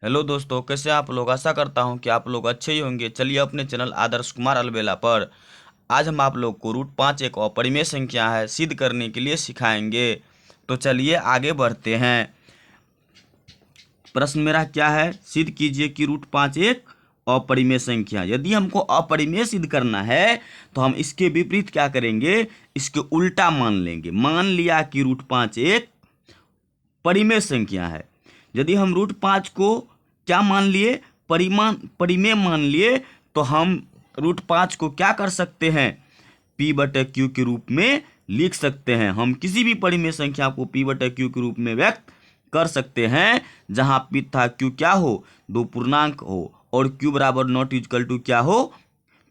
Hello दोस्तों, कैसे आप लोग। आशा करता हूं कि आप लोग अच्छे ही होंगे। चलिए अपने चैनल आदर्श कुमार अलबेला पर आज हम आप लोग को रूट 5 एक अपरिमेय संख्या है सिद्ध करने के लिए सिखाएंगे। तो चलिए आगे बढ़ते हैं। प्रश्न मेरा क्या है, सिद्ध कीजिए कि रूट 5 एक अपरिमेय संख्या। यदि हमको अपरिमेय सिद्ध करना है तो हम इसके विपरीत क्या करेंगे, इसके उल्टा मान लेंगे। मान लिया कि रूट 5 एक परिमेय संख्या है। यदि हम रूट 5 को क्या मान लिए, परिमेय मान लिए, तो हम रूट 5 को क्या कर सकते हैं, P/Q के रूप में लिख सकते हैं। हम किसी भी परिमेय संख्या को P/Q के रूप में व्यक्त कर सकते हैं जहां P तथा Q क्या हो, दो पूर्णांक हो और Q बराबर नॉट इक्वल टू क्या हो,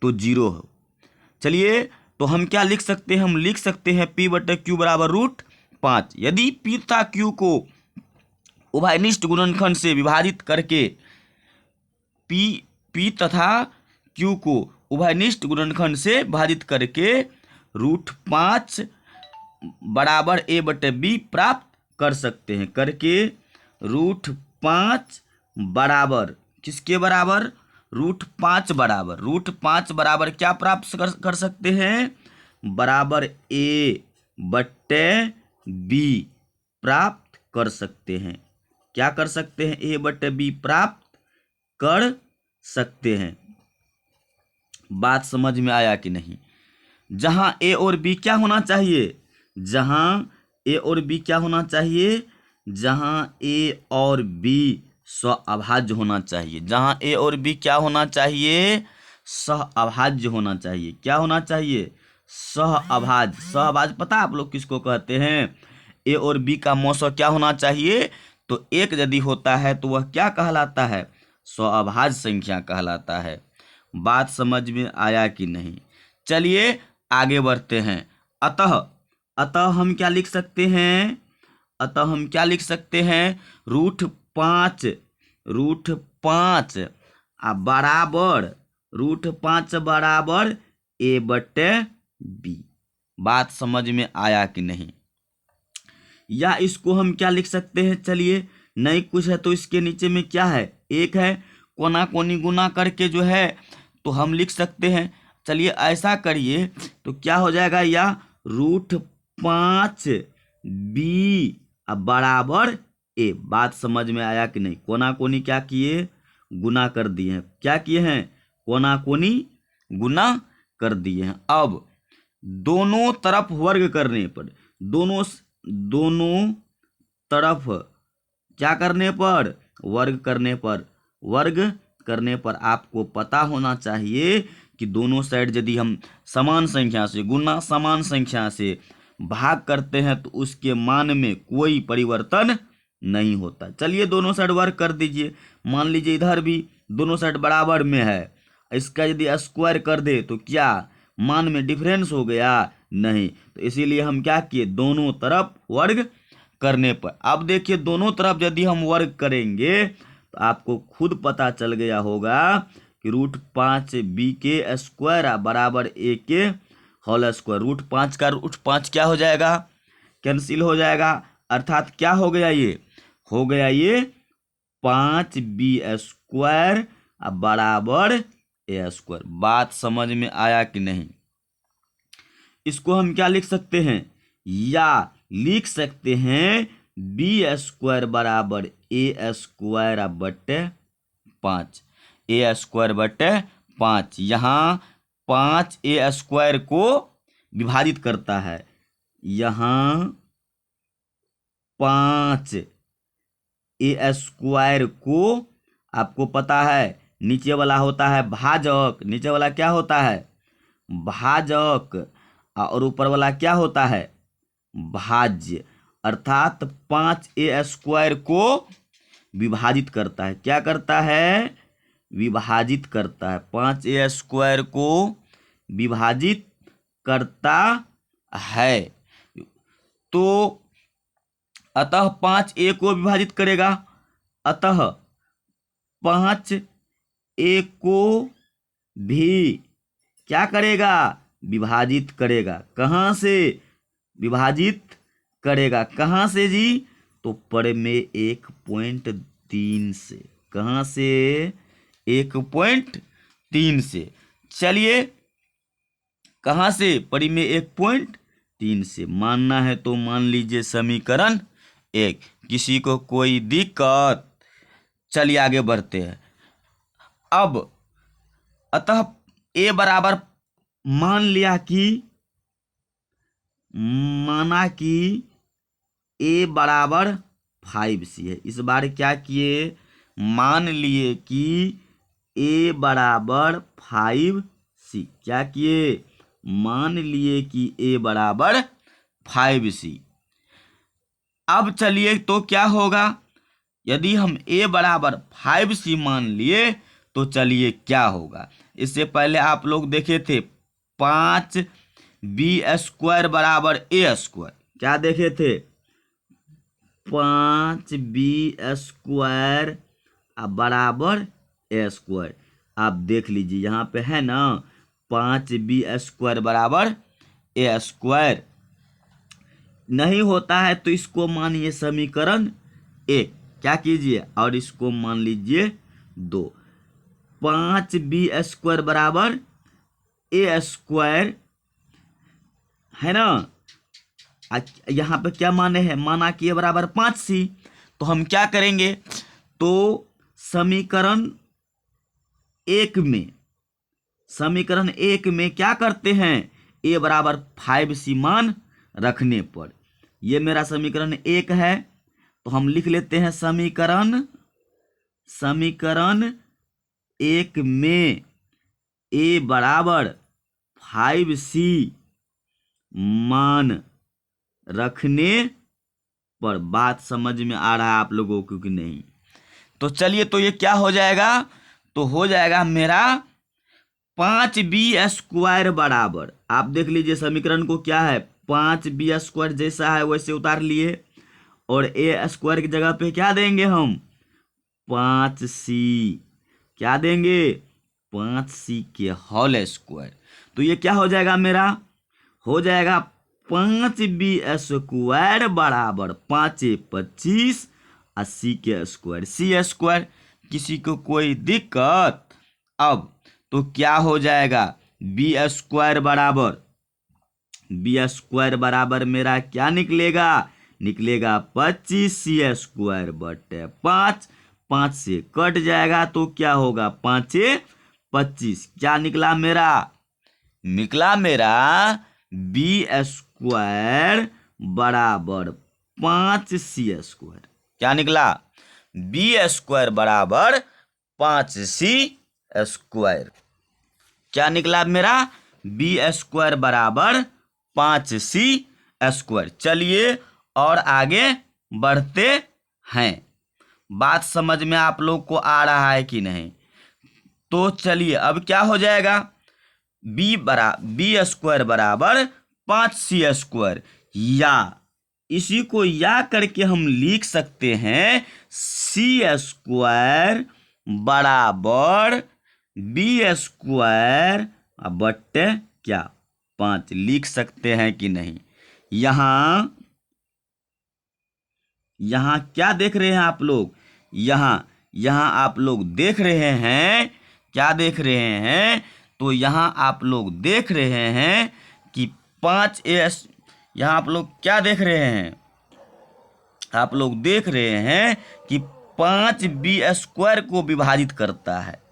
तो 0 हो। चलिए तो हम क्या लिख सकते हैं, हम लिख सकते हैं P/Q बराबर रूट 5। यदि P तथा Q को उभयनिष्ठ गुणनखंड से विभाजित करके P तथा Q को उभयनिष्ठ गुणनखंड से विभाजित करके रूट 5 बराबर A/B प्राप्त कर सकते हैं। करके रूट 5 बराबर किसके बराबर, रूट 5 बराबर क्या प्राप्त कर सकते हैं, बराबर A/B प्राप्त कर सकते हैं। क्या कर सकते हैं, A/B प्राप्त कर सकते हैं। बात समझ में आया कि नहीं। जहां A और B क्या होना चाहिए, जहां A और B क्या होना चाहिए, जहां A और B सहअभाज्य होना चाहिए। जहां A और B क्या होना चाहिए, सहअभाज्य होना चाहिए। क्या होना चाहिए, सहअभाज्य। सहअभाज्य पता आप लोग किसको कहते हैं, A और B का मौसा क्या होना चाहिए, तो एक यदि होता है तो वह क्या कहलाता है, सहअभाज्य संख्या कहलाता है। बात समझ में आया कि नहीं। चलिए आगे बढ़ते हैं। अतः हम क्या लिख सकते हैं, रूट 5 बराबर A/B। बात समझ में आया कि नहीं। या इसको हम क्या लिख सकते हैं, चलिए नहीं कुछ है तो इसके नीचे में क्या है, एक है, कोना कोनी गुना करके जो है तो हम लिख सकते हैं। चलिए ऐसा करिए तो क्या हो जाएगा, या रूट 5 B बराबर A। बात समझ में आया कि नहीं। कोना कोनी क्या किए, गुना कर दिए हैं। क्या किए हैं, कोना कोनी गुना कर दिए हैं। अब दोनों तरफ वर्ग करने पर, दोनों तरफ क्या करने पर, वर्ग करने पर आपको पता होना चाहिए कि दोनों साइड यदि हम समान संख्या से गुना समान संख्या से भाग करते हैं तो उसके मान में कोई परिवर्तन नहीं होता। चलिए दोनों साइड वर्ग कर दीजिए। मान लीजिए इधर भी दोनों साइड बराबर में है, इसका यदि स्क्वायर कर दे तो क्या मान में डिफरेंस हो गया, नहीं। तो इसीलिए हम क्या किए, दोनों तरफ वर्ग करने पर। अब देखिए दोनों तरफ यदि हम वर्ग करेंगे तो आपको खुद पता चल गया होगा कि रूट 5 B के स्क्वायर बराबर A के होल स्क्वायर। रूट 5 का रूट 5 क्या हो जाएगा, कैंसिल हो जाएगा। अर्थात क्या हो गया, ये हो गया ये 5B स्क्वायर बराबर A स्क्वायर। बात समझ में आया कि नहीं। इसको हम क्या लिख सकते हैं, या लिख सकते हैं B स्क्वायर बराबर A स्क्वायर बटे 5। A स्क्वायर बटे 5। यहाँ 5A स्क्वायर को विभाजित करता है। यहाँ 5A स्क्वायर को आपको पता है नीचे वाला होता है भाजक। नीचे वाला क्या होता है, भाजक, और ऊपर वाला क्या होता है, भाज्य। अर्थात 5A स्क्वायर को विभाजित करता है। क्या करता है, विभाजित करता है। 5A स्क्वायर को विभाजित करता है। तो अतः 5A को विभाजित करेगा, अतः 5A को भी क्या करेगा, विभाजित करेगा। कहाँ से विभाजित करेगा, कहाँ से जी, तो परिमेय 1.3 से। कहाँ से? 1.3 से। चलिए कहाँ से? परी में 1.3 से मानना है तो मान लीजिए समीकरण 1। किसी को कोई दिक्कत? चलिए आगे बढ़ते हैं। अब अतः ए बराबर माना कि ए बराबर 5c है। इस बार क्या किए? मान लिए कि ए बराबर 5c। क्या किए? मान लिए कि ए बराबर 5c। अब चलिए तो क्या होगा? यदि हम ए बराबर 5c मान लिए तो चलिए क्या होगा? इससे पहले आप लोग देखे थे 5b² बराबर a²। क्या देखे थे? 5b² बराबर a²। आप देख लीजिए यहाँ पे है ना 5b² बराबर a²। नहीं होता है तो इसको मानिए समीकरण 1। क्या कीजिए? और इसको मान लीजिए 2। 5b² बराबर a² है ना। यहाँ पे क्या माने हैं? माना कि a बराबर 5c। तो हम क्या करेंगे? तो समीकरण 1 में क्या करते हैं? a बराबर 5c मान रखने पर। ये मेरा समीकरण 1 है। तो हम लिख लेते हैं समीकरण 1 में a बराबर 5c मान रखने पर। बात समझ में आ रहा है आप लोगों को कि नहीं? तो चलिए तो ये क्या हो जाएगा? तो हो जाएगा मेरा 5b² बराबर, आप देख लीजिए समीकरण को क्या है, 5b² जैसा है वैसे उतार लिए और a² की जगह पे क्या देंगे हम? 5c। क्या देंगे? 5c के होल स्क्वायर। तो ये क्या हो जाएगा मेरा? हो जाएगा 5b² बराबर 5 25 80 के स्क्वायर c²। किसी को कोई दिक्कत? अब तो क्या हो जाएगा? b² बराबर मेरा क्या निकलेगा? निकलेगा 25c² बटे 5। 5 से कट जाएगा तो क्या होगा? 5 25। क्या निकला मेरा? निकला मेरा b² बराबर 5c²। क्या निकला? b² बराबर 5c²। क्या निकला मेरा? b² बराबर 5c²। चलिए और आगे बढ़ते हैं। बात समझ में आप लोग को आ रहा है कि नहीं? तो चलिए अब क्या हो जाएगा? b² बराबर 5c², या इसी को या करके हम लिख सकते हैं c² बराबर b² बट्टे क्या? 5 लिख सकते हैं कि नहीं? यहाँ क्या देख रहे हैं आप लोग? यहाँ आप लोग देख रहे हैं, क्या देख रहे हैं? तो यहाँ आप लोग देख रहे हैं कि 5a। यहाँ आप लोग क्या देख रहे हैं? आप लोग देख रहे हैं कि 5b² को विभाजित करता है।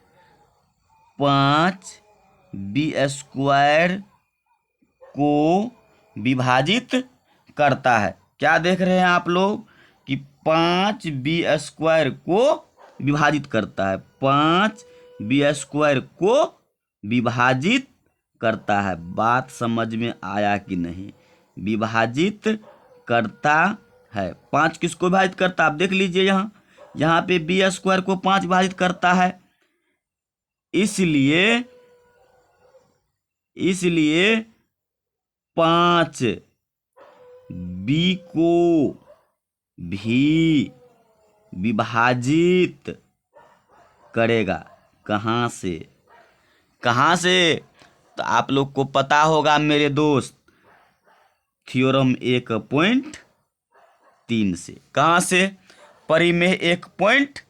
5b² को विभाजित करता है। क्या देख रहे हैं आप लोग? कि 5b² को विभाजित करता है। 5b² को विभाजित करता है। बात समझ में आया कि नहीं? विभाजित करता है। 5 किसको विभाजित करता है? आप देख लीजिए यहाँ पे b² को 5 विभाजित करता है। इसलिए 5 b को भी विभाजित करेगा। कहाँ से? तो आप लोग को पता होगा मेरे दोस्त, थ्योरम 1.3 से। कहाँ से? परी में 1.3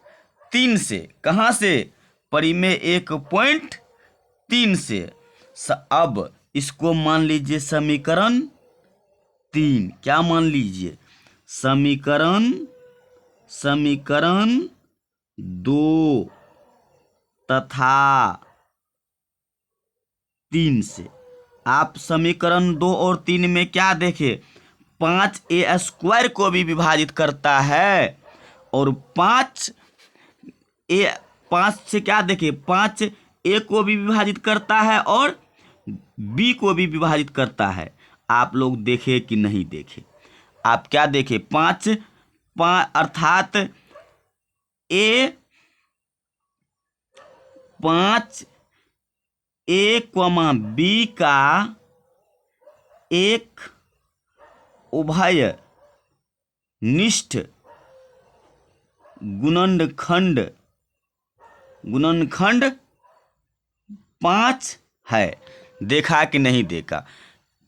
3 से, कहाँ से? परिमेय 1.3 से। अब इसको मान लीजिए समीकरण 3। क्या मान लीजिए? समीकरण 2 तथा 3 से। आप समीकरण 2 और 3 में क्या देखे? 5a² को भी विभाजित करता है और 5 से क्या देखे? 5a को भी विभाजित करता है और b को भी विभाजित करता है। आप लोग देखे कि नहीं देखे? आप क्या देखे? 5 अर्थात a 5a, b का एक उभय निष्ठ गुणनखंड 5 है। देखा कि नहीं देखा?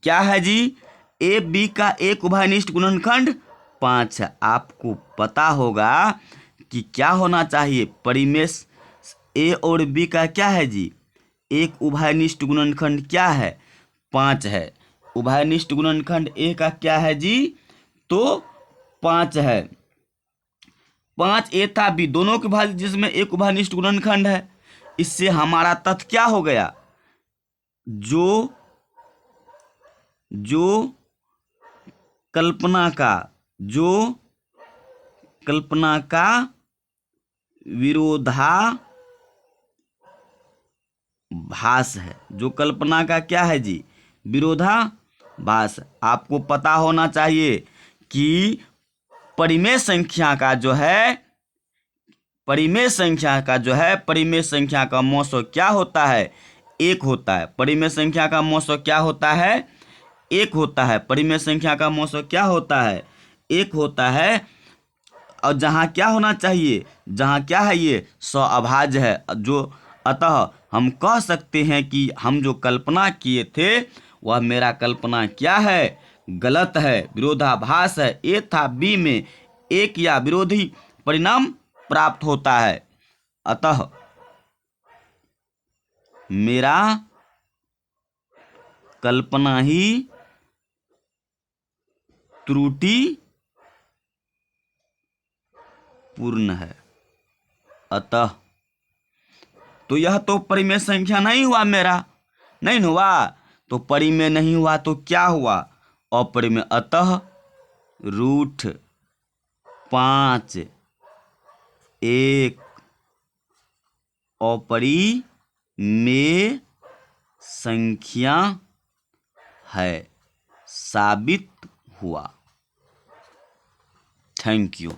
क्या है जी? ए बी का एक उभयनिष्ठ गुणनखंड 5 है। आपको पता होगा कि क्या होना चाहिए? परिमेय ए और बी का क्या है जी? एक उभयनिष्ठ गुणनखंड क्या है? 5 है। उभयनिष्ठ गुणनखंड ए का क्या है जी? तो 5 है। 5a था b, दोनों के भाज्य जिसमें एक उभयनिष्ठ गुणनखंड है। इससे हमारा तथ्य क्या हो गया? जो कल्पना का विरोधाभास है। जो कल्पना का क्या है जी? विरोधाभास। आपको पता होना चाहिए कि परिमेय संख्या का मौसो क्या होता है? 1 होता है। परिमेय संख्या का मौसो क्या होता है? 1 होता है। परिमेय संख्या का मौसो क्या होता है? 1 होता है। और जहाँ क्या होना चाहिए? जहाँ क्या है? ये स्वाभाज्य है। जो अतः हम कह सकते हैं कि हम जो कल्पना किए थे वह मेरा कल्पना क्या है? गलत है, विरोधाभास है। ए था बी में एक या विरोधी परिणाम प्राप्त होता है। अतः मेरा कल्पना ही त्रुटि पूर्ण है। अतः तो यह तो परिमेय संख्या नहीं हुआ मेरा, नहीं हुआ। तो परिमेय नहीं हुआ तो क्या हुआ? अपरिमेय। अतः √5 एक अपरिमेय संख्या है, साबित हुआ। Thank you.